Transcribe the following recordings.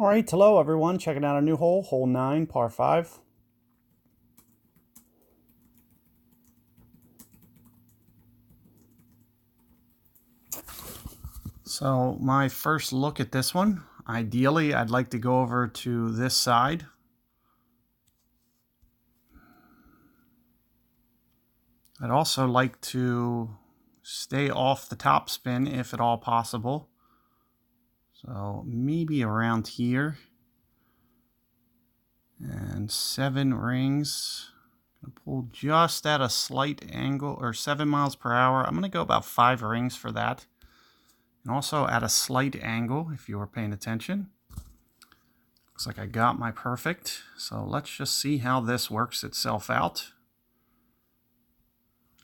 All right, hello everyone. Checking out a new hole, hole 9, par 5. So my first look at this one, ideally I'd like to go over to this side. I'd also like to stay off the topspin if at all possible. So maybe around here. And 7 rings. I'm gonna pull just at a slight angle, or 7 miles per hour. I'm gonna go about 5 rings for that. And also at a slight angle, if you were paying attention. Looks like I got my perfect. So let's just see how this works itself out.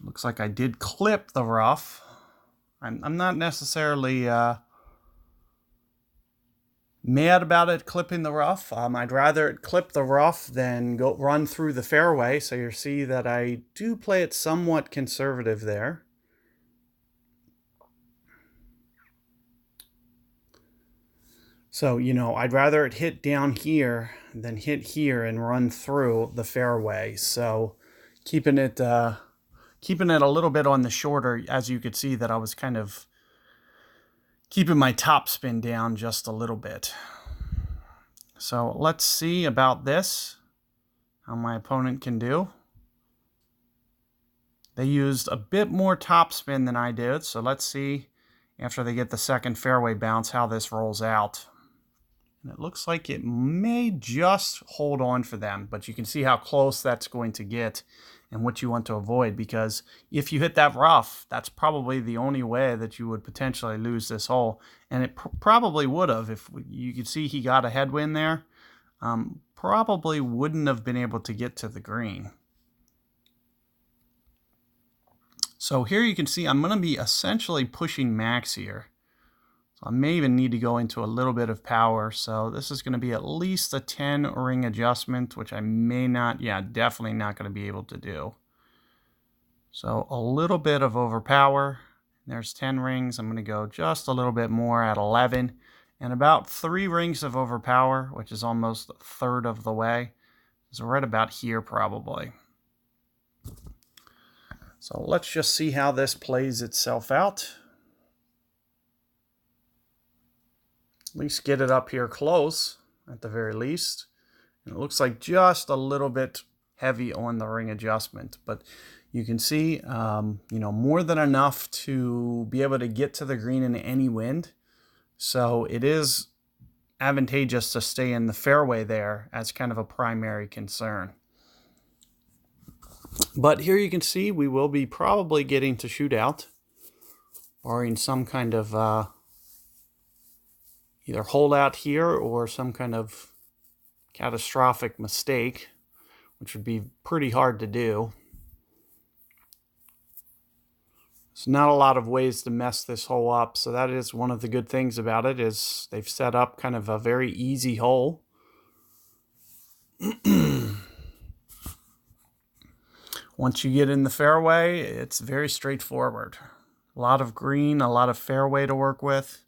Looks like I did clip the rough. I'm not necessarily mad about it clipping the rough. I'd rather it clip the rough than go run through the fairway. So you see that I do play it somewhat conservative there. So, I'd rather it hit down here than hit here and run through the fairway. So keeping it a little bit on the shorter, as you could see that I was kind of keeping my topspin down just a little bit. So let's see about this, how my opponent can do. They used a bit more topspin than I did, so let's see after they get the second fairway bounce how this rolls out. And it looks like it may just hold on for them, but you can see how close that's going to get and what you want to avoid, because if you hit that rough, that's probably the only way that you would potentially lose this hole. And it probably would have. If you could see he got a headwind there, probably wouldn't have been able to get to the green. So here you can see I'm going to be essentially pushing max here. I may even need to go into a little bit of power. So this is going to be at least a 10 ring adjustment, which I may not, definitely not going to be able to do. So a little bit of overpower. There's 10 rings. I'm going to go just a little bit more at 11. And about 3 rings of overpower, which is almost a third of the way. So right about here probably. So let's just see how this plays itself out. At least get it up here close, at the very least. And it looks like just a little bit heavy on the ring adjustment, but you can see, more than enough to be able to get to the green in any wind. So it is advantageous to stay in the fairway there as kind of a primary concern. But here you can see we will be probably getting to shootout, barring some kind of either holdout here or some kind of catastrophic mistake, which would be pretty hard to do. There's not a lot of ways to mess this hole up, so that is one of the good things about it, is they've set up kind of a very easy hole. Once you get in the fairway, it's very straightforward. A lot of green, a lot of fairway to work with.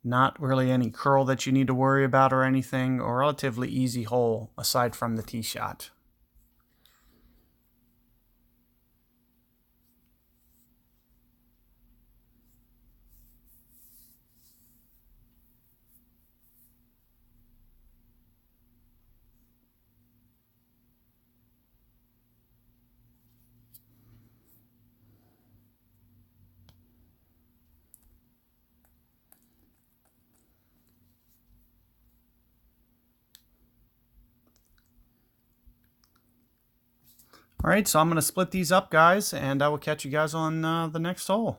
Not really any curl that you need to worry about or anything. A relatively easy hole aside from the tee shot. All right, so I'm going to split these up, guys, and I will catch you guys on the next hole.